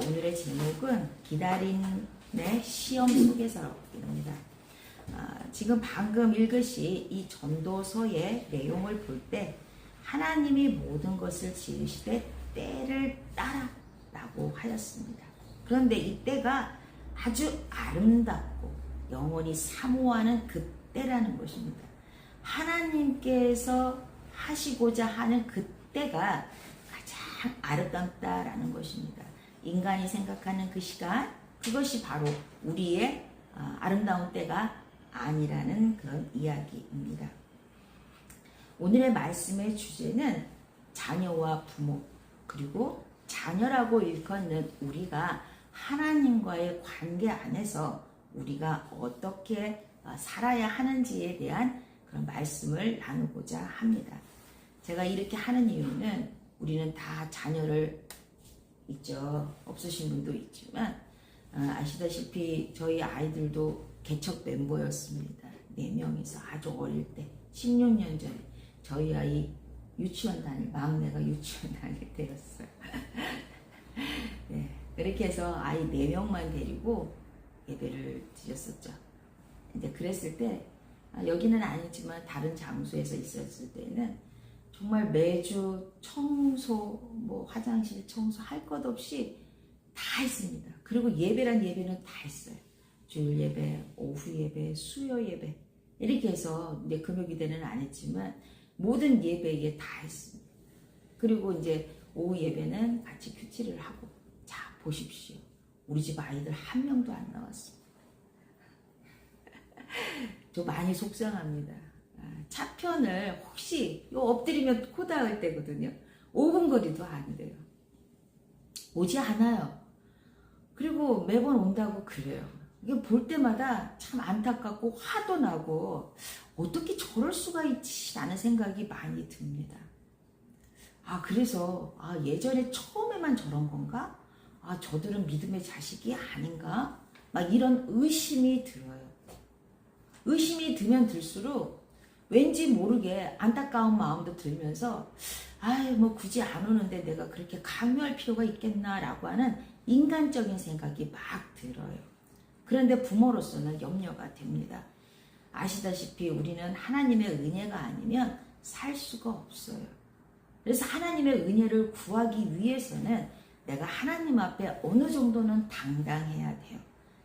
오늘의 제목은 기다림의 시험 속에서입니다. 지금 방금 읽으시 이 전도서의 내용을 볼 때 하나님이 모든 것을 지으시되 때를 따라 라고 하였습니다. 그런데 이 때가 아주 아름답고 영원히 사모하는 그 때라는 것입니다. 하나님께서 하시고자 하는 그 때가 가장 아름답다라는 것입니다. 인간이 생각하는 그 시간, 그것이 바로 우리의 아름다운 때가 아니라는 그런 이야기입니다. 오늘의 말씀의 주제는 자녀와 부모, 그리고 자녀라고 일컫는 우리가 하나님과의 관계 안에서 우리가 어떻게 살아야 하는지에 대한 그런 말씀을 나누고자 합니다. 제가 이렇게 하는 이유는 우리는 다 자녀를 있죠. 없으신 분도 있지만 아시다시피 저희 아이들도 개척 멤버였습니다. 4명이서 아주 어릴 때 16년 전에 저희 아이 유치원 다닐, 막내가 유치원 다닐 때였어요. 네, 그렇게 해서 아이 4명만 데리고 예배를 드렸었죠. 이제 그랬을 때 여기는 아니지만 다른 장소에서 있었을 때는 정말 매주 청소, 화장실 청소 할 것 없이 다 했습니다. 그리고 예배란 예배는 다 했어요. 주일 예배, 오후 예배, 수요 예배 이렇게 해서 이제 금요기대는 안 했지만 모든 예배에 다 했습니다. 그리고 이제 오후 예배는 같이 큐티를 하고, 자 보십시오. 우리 집 아이들 한 명도 안 나왔습니다. 저 많이 속상합니다. 차편을 혹시 엎드리면 코 닿을 때거든요. 5분 거리도 안 돼요. 오지 않아요. 그리고 매번 온다고 그래요. 이게 볼 때마다 참 안타깝고 화도 나고 어떻게 저럴 수가 있지 라는 생각이 많이 듭니다. 그래서 예전에 처음에만 저런 건가? 저들은 믿음의 자식이 아닌가? 막 이런 의심이 들어요. 의심이 들면 들수록 왠지 모르게 안타까운 마음도 들면서 굳이 안 오는데 내가 그렇게 강요할 필요가 있겠나라고 하는 인간적인 생각이 막 들어요. 그런데 부모로서는 염려가 됩니다. 아시다시피 우리는 하나님의 은혜가 아니면 살 수가 없어요. 그래서 하나님의 은혜를 구하기 위해서는 내가 하나님 앞에 어느 정도는 당당해야 돼요.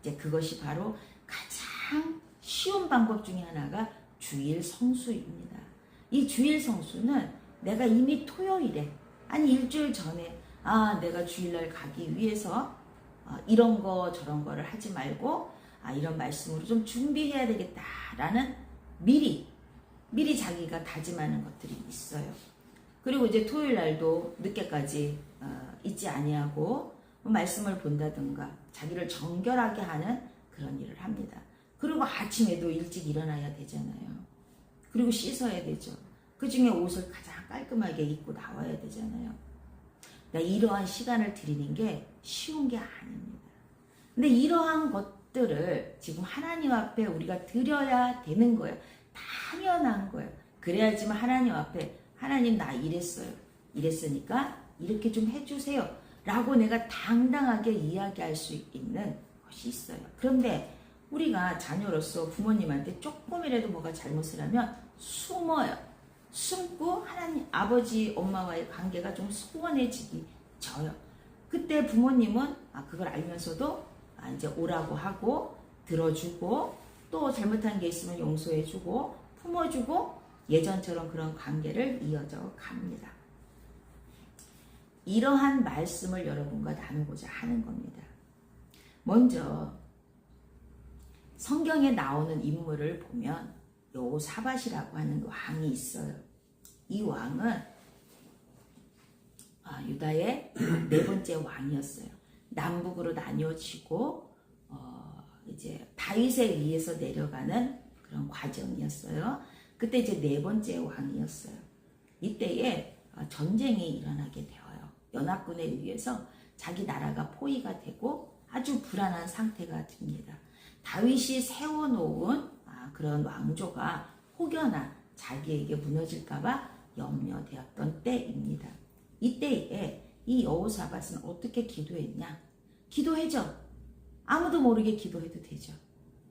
이제 그것이 바로 가장 쉬운 방법 중에 하나가 주일 성수입니다. 이 주일 성수는 내가 이미 토요일에, 일주일 전에 내가 주일날 가기 위해서 이런 거 저런 거를 하지 말고 이런 말씀으로 좀 준비해야 되겠다라는 미리 자기가 다짐하는 것들이 있어요. 그리고 이제 토요일 날도 늦게까지 있지 아니하고 말씀을 본다든가 자기를 정결하게 하는 그런 일을 합니다. 그리고 아침에도 일찍 일어나야 되잖아요. 그리고 씻어야 되죠. 그 중에 옷을 가장 깔끔하게 입고 나와야 되잖아요. 이러한 시간을 드리는 게 쉬운 게 아닙니다. 근데 이러한 것들을 지금 하나님 앞에 우리가 드려야 되는 거예요. 당연한 거예요. 그래야지만 하나님 앞에 하나님 나 이랬어요. 이랬으니까 이렇게 좀 해주세요. 라고 내가 당당하게 이야기할 수 있는 것이 있어요. 그런데 우리가 자녀로서 부모님한테 조금이라도 뭐가 잘못을 하면 숨어요. 숨고 하나님, 아버지, 엄마와의 관계가 좀 소원해지기 져요. 그때 부모님은 그걸 알면서도 이제 오라고 하고 들어주고 또 잘못한 게 있으면 용서해주고 품어주고 예전처럼 그런 관계를 이어져 갑니다. 이러한 말씀을 여러분과 나누고자 하는 겁니다. 먼저 성경에 나오는 인물을 보면 여호사밧이라고 하는 왕이 있어요. 이 왕은 유다의 4번째 왕이었어요. 남북으로 나뉘어지고 이제 다윗에 의해서 내려가는 그런 과정이었어요. 그때 이제 4번째 왕이었어요. 이때에 전쟁이 일어나게 되어요. 연합군에 의해서 자기 나라가 포위가 되고 아주 불안한 상태가 됩니다. 다윗이 세워놓은 그런 왕조가 혹여나 자기에게 무너질까봐 염려되었던 때입니다. 이때에 이 여호사밧은 어떻게 기도했냐? 기도해줘. 아무도 모르게 기도해도 되죠.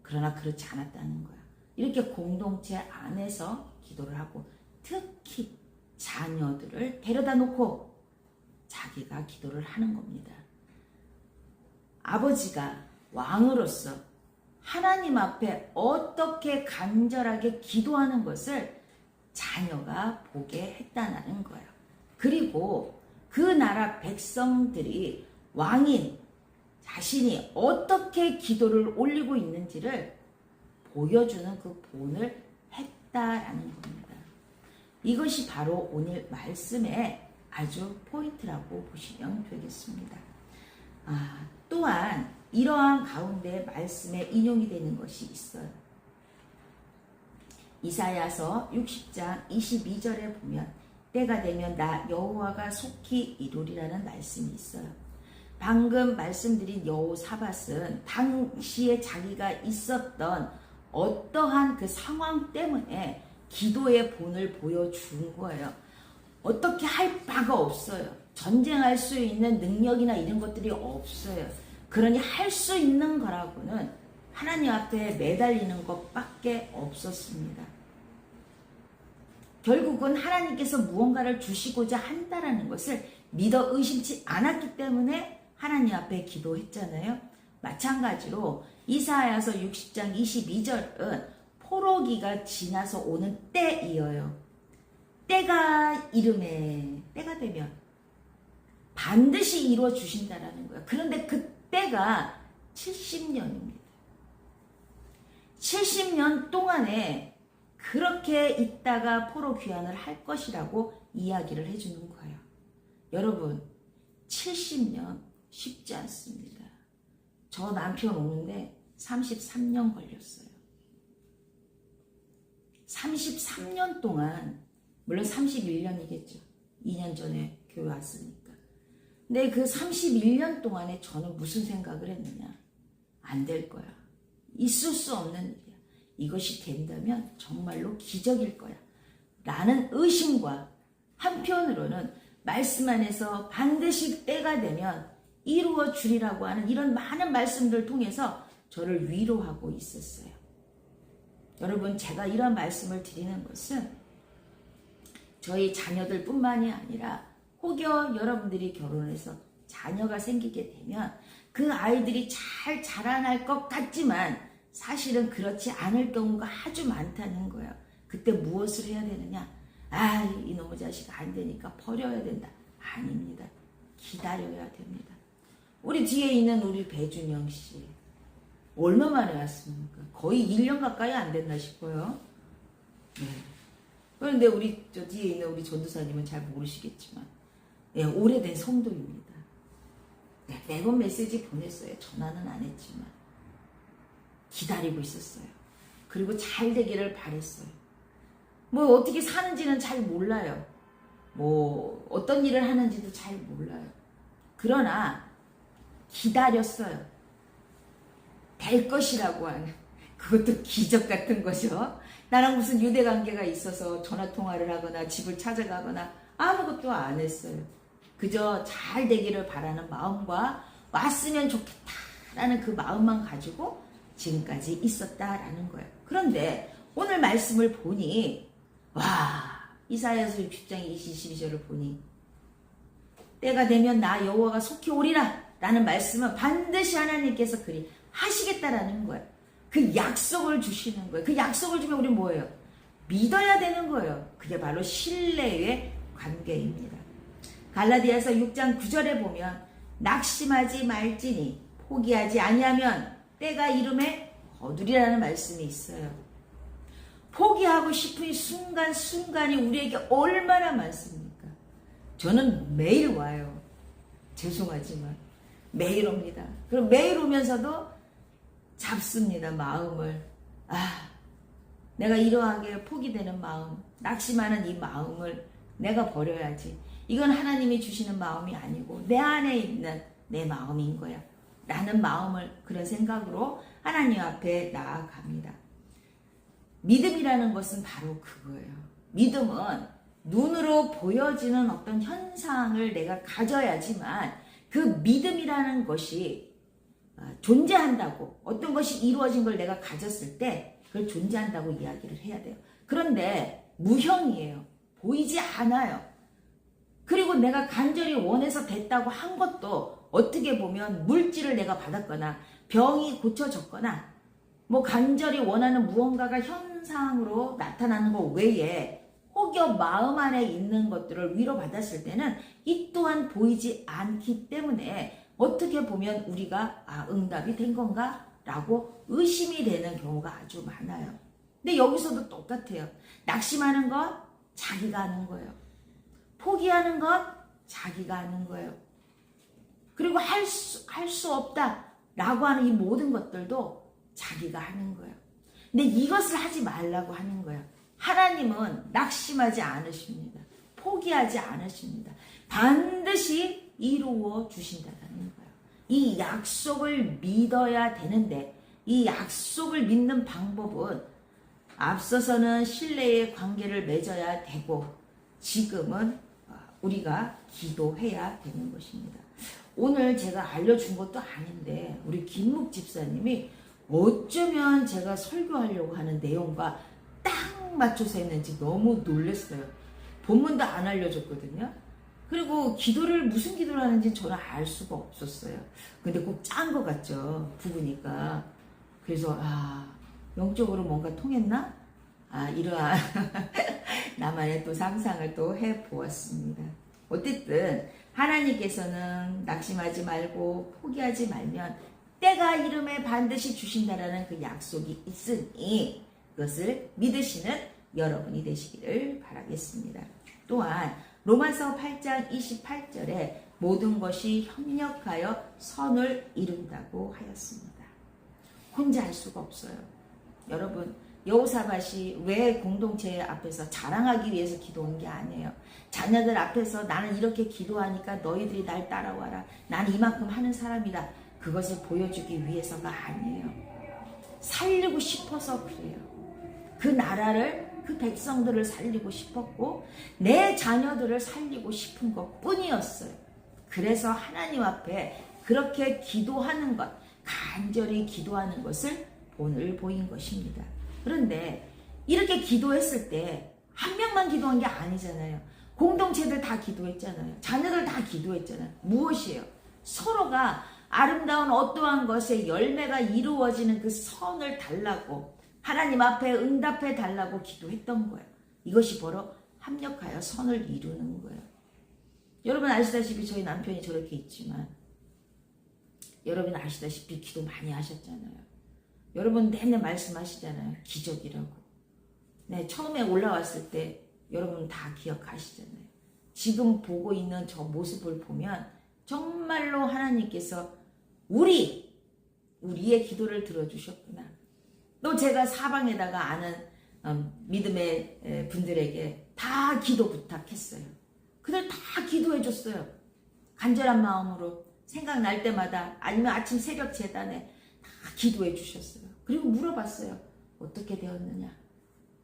그러나 그렇지 않았다는 거야. 이렇게 공동체 안에서 기도를 하고 특히 자녀들을 데려다 놓고 자기가 기도를 하는 겁니다. 아버지가 왕으로서 하나님 앞에 어떻게 간절하게 기도하는 것을 자녀가 보게 했다는 거예요. 그리고 그 나라 백성들이 왕인 자신이 어떻게 기도를 올리고 있는지를 보여주는 그 본을 했다라는 겁니다. 이것이 바로 오늘 말씀의 아주 포인트라고 보시면 되겠습니다. 또한 이러한 가운데 말씀에 인용이 되는 것이 있어요. 이사야서 60장 22절에 보면 때가 되면 나 여호와가 속히 이루리라는 말씀이 있어요. 방금 말씀드린 여호사밧은 당시에 자기가 있었던 어떠한 그 상황 때문에 기도의 본을 보여준 거예요. 어떻게 할 바가 없어요. 전쟁할 수 있는 능력이나 이런 것들이 없어요. 그러니 할 수 있는 거라고는 하나님 앞에 매달리는 것밖에 없었습니다. 결국은 하나님께서 무언가를 주시고자 한다라는 것을 믿어 의심치 않았기 때문에 하나님 앞에 기도했잖아요. 마찬가지로 이사야서 60장 22절은 포로기가 지나서 오는 때이어요. 때가 이름에 때가 되면 반드시 이루어 주신다라는 거예요. 그런데 그 때가 70년입니다. 70년 동안에 그렇게 있다가 포로 귀환을 할 것이라고 이야기를 해주는 거예요. 여러분 70년 쉽지 않습니다. 저 남편 오는데 33년 걸렸어요. 33년 동안, 물론 31년이겠죠. 2년 전에 교회 왔으니까. 근데 그 31년 동안에 저는 무슨 생각을 했느냐. 안 될 거야. 있을 수 없는 일이야. 이것이 된다면 정말로 기적일 거야. 라는 의심과 한편으로는 말씀 안에서 반드시 때가 되면 이루어 주리라고 하는 이런 많은 말씀들을 통해서 저를 위로하고 있었어요. 여러분, 제가 이런 말씀을 드리는 것은 저희 자녀들 뿐만이 아니라 혹여 여러분들이 결혼해서 자녀가 생기게 되면 그 아이들이 잘 자라날 것 같지만 사실은 그렇지 않을 경우가 아주 많다는 거예요. 그때 무엇을 해야 되느냐? 이놈의 자식 안 되니까 버려야 된다. 아닙니다. 기다려야 됩니다. 우리 뒤에 있는 우리 배준영 씨 얼마 만에 왔습니까? 거의 1년 가까이 안 됐나 싶어요. 네. 그런데 우리 저 뒤에 있는 우리 전도사님은 잘 모르시겠지만 오래된 성도입니다. 네, 매번 메시지 보냈어요. 전화는 안 했지만 기다리고 있었어요. 그리고 잘 되기를 바랬어요. 뭐 어떻게 사는지는 잘 몰라요. 뭐 어떤 일을 하는지도 잘 몰라요. 그러나 기다렸어요. 될 것이라고 하는 그것도 기적 같은 거죠. 나랑 무슨 유대관계가 있어서 전화통화를 하거나 집을 찾아가거나 아무것도 안 했어요. 그저 잘 되기를 바라는 마음과 왔으면 좋겠다라는 그 마음만 가지고 지금까지 있었다라는 거예요. 그런데 오늘 말씀을 보니 이사야서 60장 22절을 보니 때가 되면 나 여호와가 속히 오리라 라는 말씀은 반드시 하나님께서 그리 하시겠다라는 거예요. 그 약속을 주시는 거예요. 그 약속을 주면 우리 뭐예요? 믿어야 되는 거예요. 그게 바로 신뢰의 관계입니다. 갈라디아서 6장 9절에 보면 낙심하지 말지니 포기하지 아니하면 때가 이름에 거두리라는 말씀이 있어요. 포기하고 싶은 순간순간이 우리에게 얼마나 많습니까? 저는 매일 와요. 죄송하지만 매일 옵니다. 그럼 매일 오면서도 잡습니다. 마음을. 내가 이러하게 포기되는 마음, 낙심하는 이 마음을 내가 버려야지. 이건 하나님이 주시는 마음이 아니고 내 안에 있는 내 마음인 거야. 라는 마음을, 그런 생각으로 하나님 앞에 나아갑니다. 믿음이라는 것은 바로 그거예요. 믿음은 눈으로 보여지는 어떤 현상을 내가 가져야지만 그 믿음이라는 것이 존재한다고, 어떤 것이 이루어진 걸 내가 가졌을 때 그걸 존재한다고 이야기를 해야 돼요. 그런데 무형이에요. 보이지 않아요. 그리고 내가 간절히 원해서 됐다고 한 것도 어떻게 보면 물질을 내가 받았거나 병이 고쳐졌거나 뭐 간절히 원하는 무언가가 현상으로 나타나는 것 외에 혹여 마음 안에 있는 것들을 위로받았을 때는 이 또한 보이지 않기 때문에 어떻게 보면 우리가 응답이 된 건가? 라고 의심이 되는 경우가 아주 많아요. 근데 여기서도 똑같아요. 낙심하는 것 자기가 하는 거예요. 포기하는 것 자기가 하는 거예요. 그리고 할 수 없다 라고 하는 이 모든 것들도 자기가 하는 거예요. 근데 이것을 하지 말라고 하는 거예요. 하나님은 낙심하지 않으십니다. 포기하지 않으십니다. 반드시 이루어 주신다는 거예요. 이 약속을 믿어야 되는데 이 약속을 믿는 방법은 앞서서는 신뢰의 관계를 맺어야 되고 지금은 우리가 기도해야 되는 것입니다. 오늘 제가 알려준 것도 아닌데 우리 김묵 집사님이 어쩌면 제가 설교하려고 하는 내용과 딱 맞춰서 했는지 너무 놀랐어요. 본문도 안 알려줬거든요. 그리고 기도를 무슨 기도를 하는지 저는 알 수가 없었어요. 근데 꼭 짠 것 같죠. 부부니까. 그래서 영적으로 뭔가 통했나? 이러한 나만의 또 상상을 또 해보았습니다. 어쨌든 하나님께서는 낙심하지 말고 포기하지 말면 때가 이름에 반드시 주신다라는 그 약속이 있으니 그것을 믿으시는 여러분이 되시기를 바라겠습니다. 또한 로마서 8장 28절에 모든 것이 협력하여 선을 이룬다고 하였습니다. 혼자 할 수가 없어요. 여러분, 여호사밧이 왜 공동체 앞에서 자랑하기 위해서 기도한 게 아니에요. 자녀들 앞에서 나는 이렇게 기도하니까 너희들이 날 따라와라. 난 이만큼 하는 사람이다. 그것을 보여주기 위해서가 아니에요. 살리고 싶어서 그래요. 그 나라를, 그 백성들을 살리고 싶었고 내 자녀들을 살리고 싶은 것 뿐이었어요. 그래서 하나님 앞에 그렇게 기도하는 것, 간절히 기도하는 것을 오늘 보인 것입니다. 그런데 이렇게 기도했을 때 한 명만 기도한 게 아니잖아요. 공동체들 다 기도했잖아요. 자녀들 다 기도했잖아요. 무엇이에요? 서로가 아름다운 어떠한 것의 열매가 이루어지는 그 선을 달라고 하나님 앞에 응답해 달라고 기도했던 거예요. 이것이 바로 합력하여 선을 이루는 거예요. 여러분 아시다시피 저희 남편이 저렇게 있지만 여러분 아시다시피 기도 많이 하셨잖아요. 여러분 맨날 말씀하시잖아요. 기적이라고. 네, 처음에 올라왔을 때 여러분 다 기억하시잖아요. 지금 보고 있는 저 모습을 보면 정말로 하나님께서 우리의 기도를 들어주셨구나. 또 제가 사방에다가 아는 믿음의 분들에게 다 기도 부탁했어요. 그들 다 기도해 줬어요. 간절한 마음으로 생각날 때마다 아니면 아침 새벽 제단에 다 기도해 주셨어요. 그리고 물어봤어요. 어떻게 되었느냐?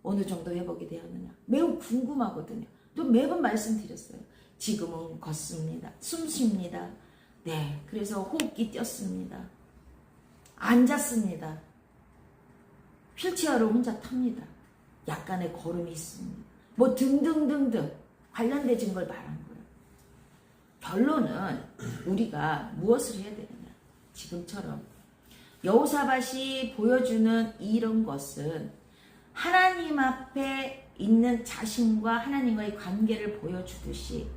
어느 정도 회복이 되었느냐? 매우 궁금하거든요. 또 매번 말씀드렸어요. 지금은 걷습니다. 숨 쉽니다. 네, 그래서 호흡기 뛰었습니다. 앉았습니다. 휠체어를 혼자 탑니다. 약간의 걸음이 있습니다. 뭐 등등등등 관련된 걸 말한 거예요. 결론은 우리가 무엇을 해야 되느냐. 지금처럼 여호사밧이 보여주는 이런 것은 하나님 앞에 있는 자신과 하나님과의 관계를 보여주듯이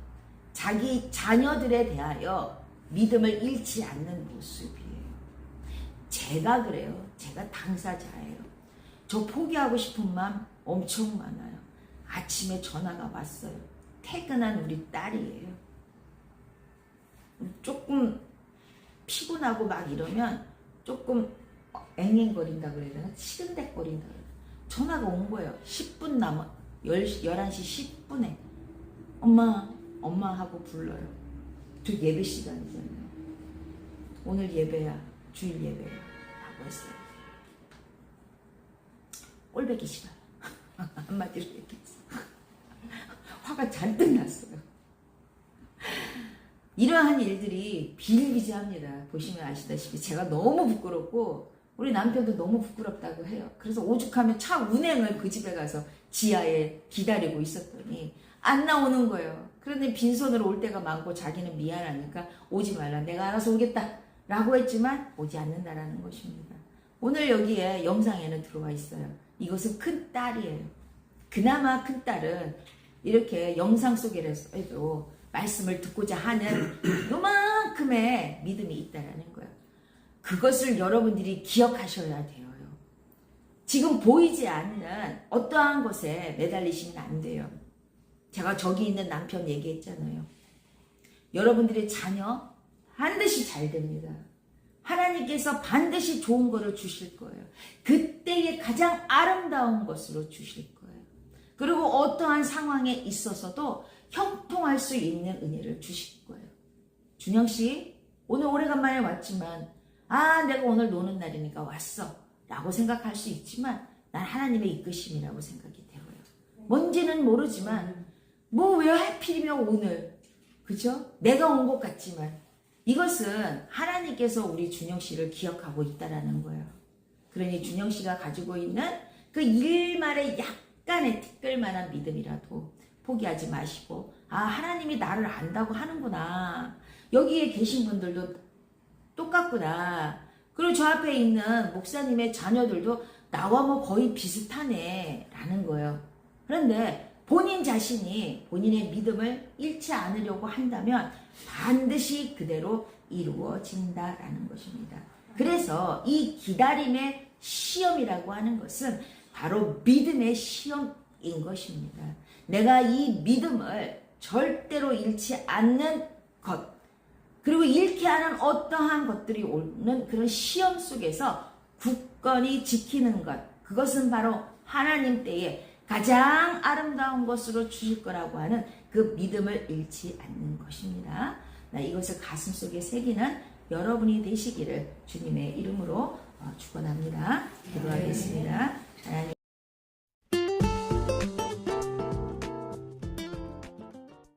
자기 자녀들에 대하여 믿음을 잃지 않는 모습이에요. 제가 그래요. 제가 당사자예요. 저 포기하고 싶은 마음 엄청 많아요. 아침에 전화가 왔어요. 퇴근한 우리 딸이에요. 조금 피곤하고 막 이러면 조금 앵앵거린다 그래야 되나? 치근댔거린다 그래야 되나? 전화가 온 거예요. 10분 남아 11시 10분에 엄마 하고 불러요. 저 예배 시간이잖아요. 오늘 예배야. 주일 예배야. 라고 했어요. 꼴보기 싫어요. 한마디로 얘기했어요. 화가 잔뜩 났어요. 이러한 일들이 비일비재합니다. 보시면 아시다시피 제가 너무 부끄럽고 우리 남편도 너무 부끄럽다고 해요. 그래서 오죽하면 차 운행을 그 집에 가서 지하에 기다리고 있었더니 안 나오는 거예요. 그런데 빈손으로 올 때가 많고 자기는 미안하니까 오지 말라. 내가 알아서 오겠다. 라고 했지만 오지 않는다라는 것입니다. 오늘 여기에 영상에는 들어와 있어요. 이것은 큰 딸이에요. 그나마 큰 딸은 이렇게 영상 속에도 말씀을 듣고자 하는 요만큼의 믿음이 있다라는 거예요. 그것을 여러분들이 기억하셔야 돼요. 지금 보이지 않는 어떠한 것에 매달리시면 안 돼요. 제가 저기 있는 남편 얘기했잖아요. 여러분들의 자녀 반드시 잘 됩니다. 하나님께서 반드시 좋은 거를 주실 거예요. 그때의 가장 아름다운 것으로 주실 거예요. 그리고 어떠한 상황에 있어서도 형통할 수 있는 은혜를 주실 거예요. 준영씨, 오늘 오래간만에 왔지만 내가 오늘 노는 날이니까 왔어 라고 생각할 수 있지만 난 하나님의 이끄심이라고 생각이 되고요. 뭔지는 모르지만 뭐 왜 하필이면 오늘, 그죠? 내가 온 것 같지만 이것은 하나님께서 우리 준영씨를 기억하고 있다라는 거예요. 그러니 준영씨가 가지고 있는 그 일말의 약간의 티끌만한 믿음이라도 포기하지 마시고 하나님이 나를 안다고 하는구나. 여기에 계신 분들도 똑같구나. 그리고 저 앞에 있는 목사님의 자녀들도 나와 뭐 거의 비슷하네 라는 거예요. 그런데 본인 자신이 본인의 믿음을 잃지 않으려고 한다면 반드시 그대로 이루어진다라는 것입니다. 그래서 이 기다림의 시험이라고 하는 것은 바로 믿음의 시험인 것입니다. 내가 이 믿음을 절대로 잃지 않는 것, 그리고 잃게 하는 어떠한 것들이 오는 그런 시험 속에서 굳건히 지키는 것, 그것은 바로 하나님 때에 가장 아름다운 것으로 주실 거라고 하는 그 믿음을 잃지 않는 것입니다. 이것을 가슴속에 새기는 여러분이 되시기를 주님의 이름으로 축원합니다. 기도하겠습니다. 하나님.